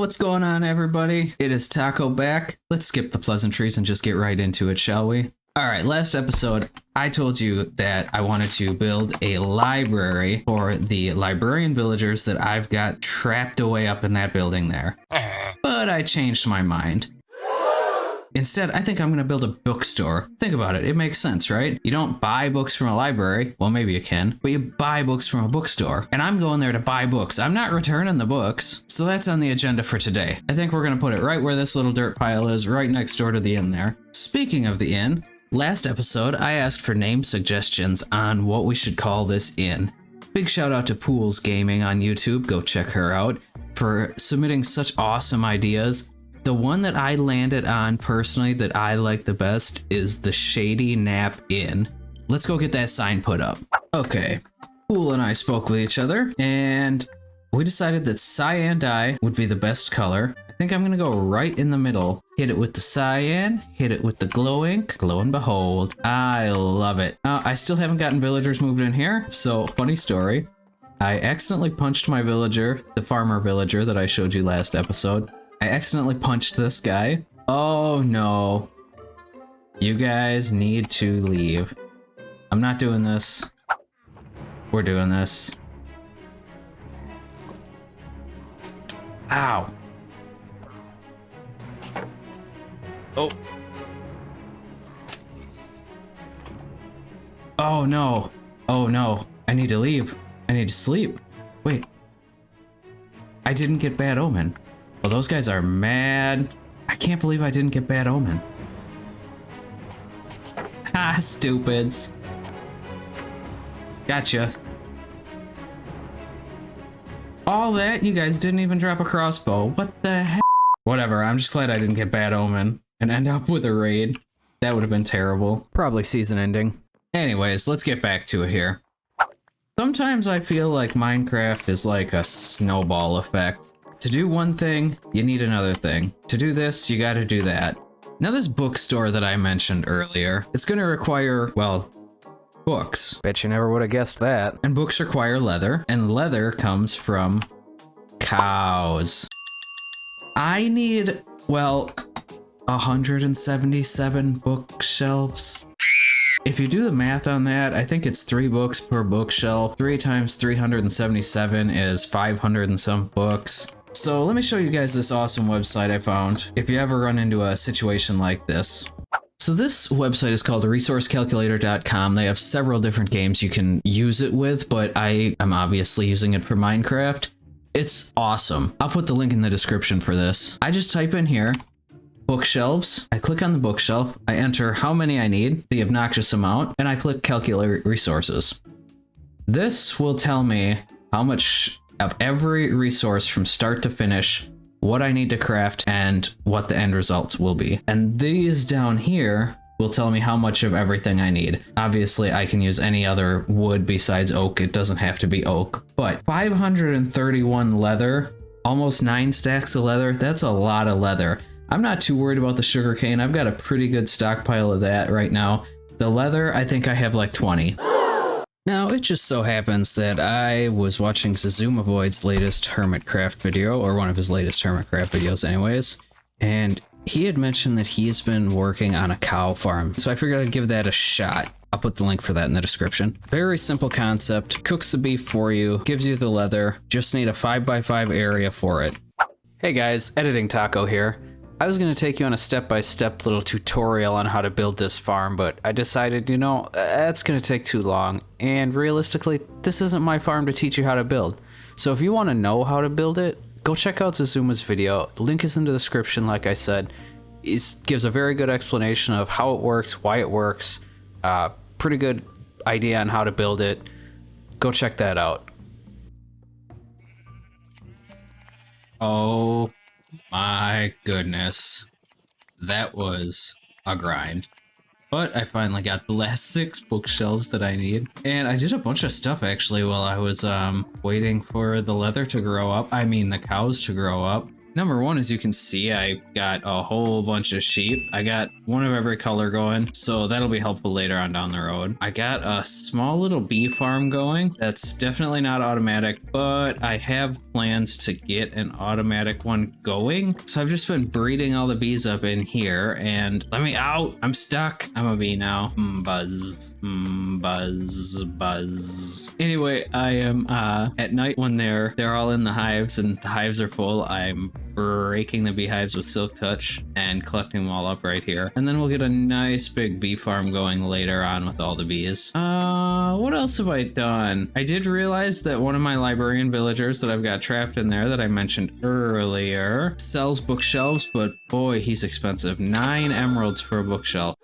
what's going on, everybody? It is Taco back. Let's skip the pleasantries and just get right into it, shall we? All right, last episode, I told you that I wanted to build a library for the librarian villagers that I've got trapped away up in that building there. But I changed my mind. Instead, I think I'm going to build a bookstore. Think about it. It makes sense, right? You don't buy books from a library. Well, maybe you can, but you buy books from a bookstore. And I'm going there to buy books. I'm not returning the books. So that's on the agenda for today. I think we're going to put it right where this little dirt pile is, right next door to the inn there. Speaking of the inn, last episode, I asked for name suggestions on what we should call this inn. Big shout out to Pools Gaming on YouTube. Go check her out for submitting such awesome ideas. The one that I landed on personally that I like the best is the Shady Nap Inn. Let's go get that sign put up. Okay, Pool and I spoke with each other and we decided that cyan dye would be the best color. I think I'm gonna go right in the middle. Hit it with the cyan, hit it with the glow ink. Lo and behold, I love it. I still haven't gotten villagers moved in here, so funny story. I accidentally punched my villager, the farmer villager that I showed you last episode. I accidentally punched this guy. Oh no. You guys need to leave. I'm not doing this. We're doing this. Ow. Oh. Oh no. Oh no. I need to leave. I need to sleep. Wait. I didn't get bad omen. Well, those guys are mad. I can't believe I didn't get bad omen. Ha, stupids. Gotcha. All that, you guys didn't even drop a crossbow. What the heck? Whatever, I'm just glad I didn't get bad omen and end up with a raid. That would have been terrible. Probably season ending. Anyways, let's get back to it here. Sometimes I feel like Minecraft is like a snowball effect. To do one thing, you need another thing. To do this, you gotta do that. Now this bookstore that I mentioned earlier, it's gonna require, well, books. Bet you never would have guessed that. And books require leather, and leather comes from cows. I need, well, 177 bookshelves. If you do the math on that, I think it's 3 books per bookshelf. 3 times 377 is 500 and some books. So let me show you guys this awesome website I found if you ever run into a situation like this. So this website is called resourcecalculator.com. They have several different games you can use it with, but I am obviously using it for Minecraft. It's awesome. I'll put the link in the description for this. I just type in here, bookshelves. I click on the bookshelf. I enter how many I need, the obnoxious amount, and I click calculate resources. This will tell me how much of every resource from start to finish, what I need to craft, and what the end results will be. And these down here will tell me how much of everything I need. Obviously, I can use any other wood besides oak. It doesn't have to be oak. But 531 leather, almost 9 stacks of leather, that's a lot of leather. I'm not too worried about the sugarcane. I've got a pretty good stockpile of that right now. The leather, I think I have like 20. Now, it just so happens that I was watching Zazumavoid's latest Hermitcraft video, or one of his latest Hermitcraft videos anyways, and he had mentioned that he's been working on a cow farm, so I figured I'd give that a shot. I'll put the link for that in the description. Very simple concept, cooks the beef for you, gives you the leather, just need a 5x5 area for it. Hey guys, Editing Taco here. I was going to take you on a step-by-step little tutorial on how to build this farm, but I decided, you know, that's going to take too long, and realistically, this isn't my farm to teach you how to build. So if you want to know how to build it, go check out Zazuma's video. Link is in the description, like I said. It gives a very good explanation of how it works, why it works, pretty good idea on how to build it. Go check that out. Oh my goodness, that was a grind. But I finally got the last 6 bookshelves that I need. And I did a bunch of stuff actually while I was waiting for the leather to grow up. I mean the cows to grow up. Number one, as you can see, I got a whole bunch of sheep. I got one of every color going, so that'll be helpful later on down the road. I got a small little bee farm going. That's definitely not automatic, but I have plans to get an automatic one going. So I've just been breeding all the bees up in here, and let me out. I'm stuck. I'm a bee now. Buzz, buzz, buzz. Anyway, I am at night when they're all in the hives and the hives are full, I'm breaking the beehives with silk touch and collecting them all up right here. And then we'll get a nice big bee farm going later on with all the bees. What else have I done? I did realize that one of my librarian villagers that I've got trapped in there that I mentioned earlier sells bookshelves, but boy, he's expensive. 9 emeralds for a bookshelf.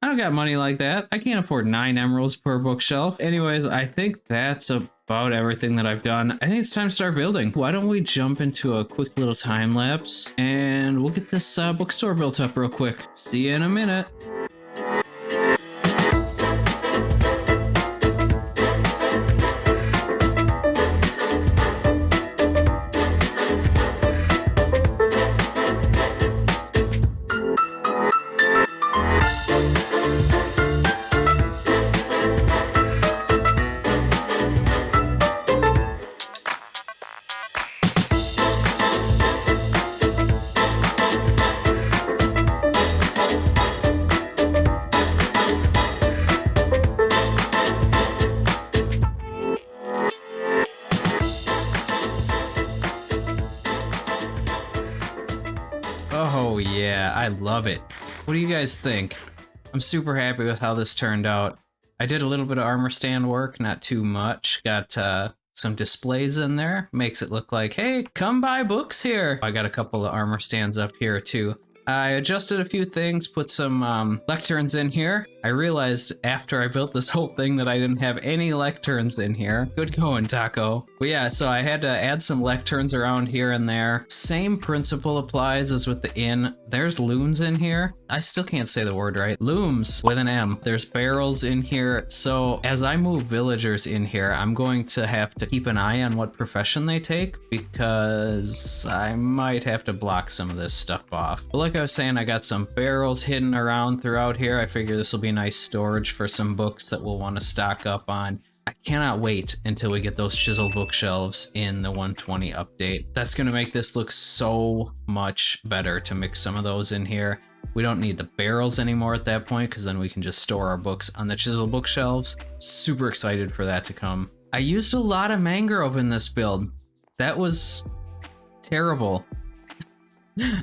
I don't got money like that. I can't afford 9 emeralds per bookshelf. Anyways, I think that's about everything that I've done. I think it's time to start building. Why don't we jump into a quick little time lapse and we'll get this bookstore built up real quick. See you in a minute. Oh yeah, I love it. What do you guys think? I'm super happy with how this turned out. I did a little bit of armor stand work, not too much. Got some displays in there. Makes it look like, hey, come buy books here. I got a couple of armor stands up here too. I adjusted a few things, put some lecterns in here. I realized after I built this whole thing that I didn't have any lecterns in here. Good going, Taco. But yeah, so I had to add some lecterns around here and there. Same principle applies as with the inn. There's looms in here. I still can't say the word right. Looms with an M. There's barrels in here. So as I move villagers in here, I'm going to have to keep an eye on what profession they take because I might have to block some of this stuff off. But like I was saying, I got some barrels hidden around throughout here. I figure this will be nice storage for some books that we'll want to stock up on. I cannot wait until we get those chiseled bookshelves in the 120 update. That's going to make this look so much better to mix some of those in here. We don't need the barrels anymore at that point because then we can just store our books on the chiseled bookshelves. Super excited for that to come. I used a lot of mangrove in this build. That was terrible.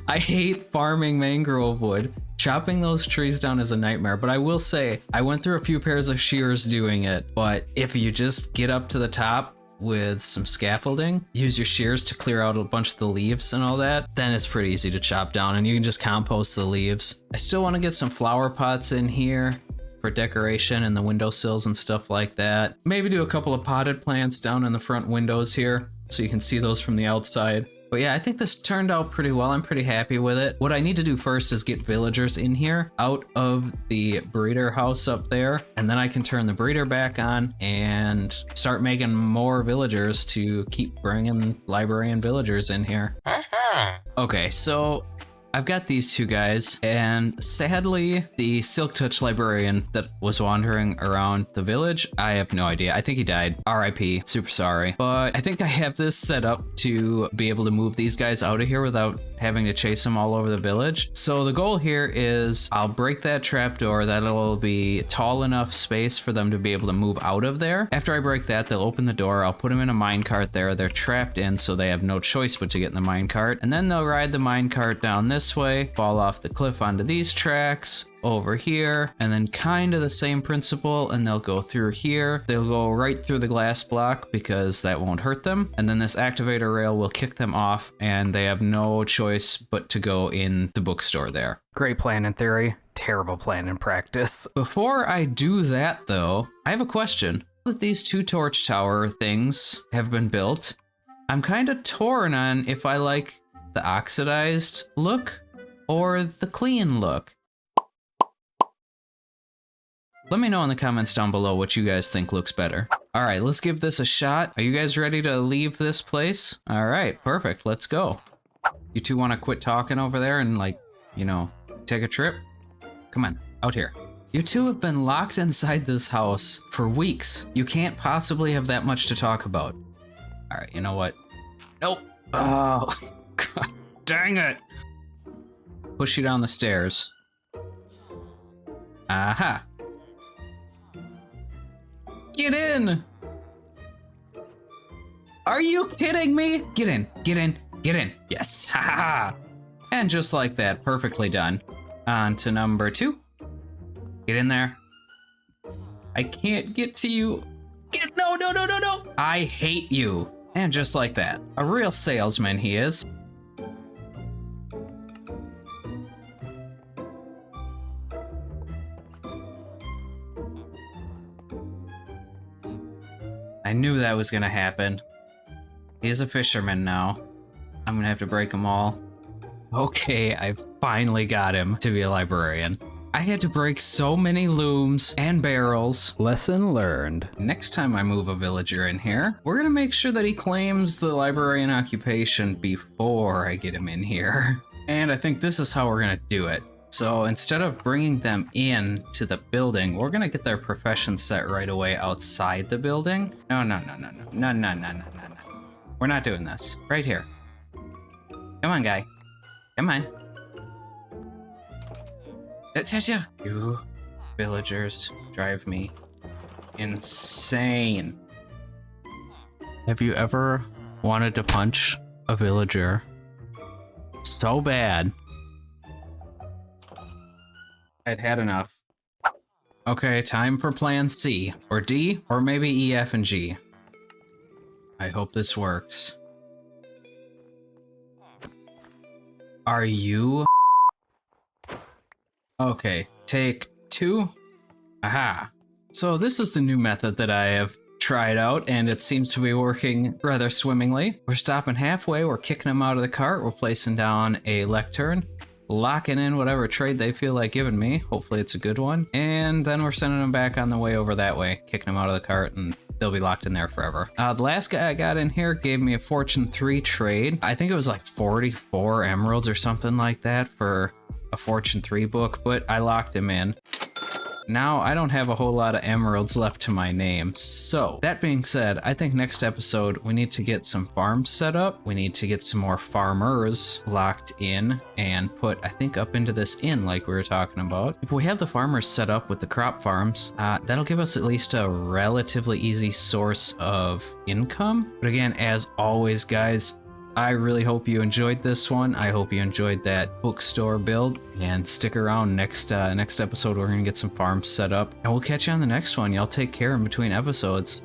I hate farming mangrove wood. Chopping those trees down is a nightmare, but I will say I went through a few pairs of shears doing it, but if you just get up to the top with some scaffolding, use your shears to clear out a bunch of the leaves and all that, then it's pretty easy to chop down and you can just compost the leaves. I still want to get some flower pots in here for decoration and the windowsills and stuff like that. Maybe do a couple of potted plants down in the front windows here so you can see those from the outside. But yeah, I think this turned out pretty well. I'm pretty happy with it. What I need to do first is get villagers in here out of the breeder house up there, and then I can turn the breeder back on and start making more villagers to keep bringing librarian villagers in here. Okay, so I've got these two guys, and sadly, the Silk Touch librarian that was wandering around the village, I have no idea. I think he died. RIP, super sorry. But I think I have this set up to be able to move these guys out of here without having to chase them all over the village. So the goal here is I'll break that trapdoor. That'll be tall enough space for them to be able to move out of there. After I break that, they'll open the door. I'll put them in a minecart there. They're trapped in, so they have no choice but to get in the minecart. And then they'll ride the minecart down this way, fall off the cliff onto these tracks, over here, and then kind of the same principle, and they'll go through here. They'll go right through the glass block because that won't hurt them, and then this activator rail will kick them off, and they have no choice but to go in the bookstore there. Great plan in theory, terrible plan in practice. Before I do that though, I have a question. Now that these two torch tower things have been built, I'm kind of torn on if I like the oxidized look or the clean look. Let me know in the comments down below what you guys think looks better. All right, let's give this a shot. Are you guys ready to leave this place? All right, perfect, let's go. You two wanna quit talking over there and, like, you know, take a trip? Come on, out here. You two have been locked inside this house for weeks. You can't possibly have that much to talk about. All right, you know what? Nope. Oh, God dang it. Push you down the stairs. Aha. Get in. Are you kidding me? Get in, get in, get in. Yes, ha ha ha. And just like that, perfectly done. On to number 2. Get in there. I can't get to you. No, no, no, no, no. I hate you. And just like that, a real salesman he is. I knew that was gonna happen. He's a fisherman now. I'm gonna have to break them all. Okay, I finally got him to be a librarian. I had to break so many looms and barrels. Lesson learned. Next time I move a villager in here, we're gonna make sure that he claims the librarian occupation before I get him in here. And I think this is how we're gonna do it. So instead of bringing them in to the building, we're gonna get their profession set right away outside the building. No, no, no, no, no, no, no, no, no, no, no. We're not doing this. Right here. Come on, guy. Come on. You villagers drive me insane. Have you ever wanted to punch a villager so bad? I'd had enough. Okay, time for plan C, or D, or maybe E, F, and G. I hope this works. Are you? Okay, take 2. Aha. So this is the new method that I have tried out, and it seems to be working rather swimmingly. We're stopping halfway, we're kicking them out of the cart, we're placing down a lectern, locking in whatever trade they feel like giving me. Hopefully it's a good one. And then we're sending them back on the way over that way, kicking them out of the cart, and they'll be locked in there forever. The last guy I got in here gave me a Fortune 3 trade. I think it was like 44 emeralds or something like that for a Fortune 3 book, but I locked him in. Now I don't have a whole lot of emeralds left to my name. So that being said, I think next episode we need to get some farms set up. We need to get some more farmers locked in and put, I think, up into this inn like we were talking about. If we have the farmers set up with the crop farms, that'll give us at least a relatively easy source of income. But again, as always, guys, I really hope you enjoyed this one. I hope you enjoyed that bookstore build, and stick around. Next episode we're gonna get some farms set up, and we'll catch you on the next one. Y'all take care in between episodes.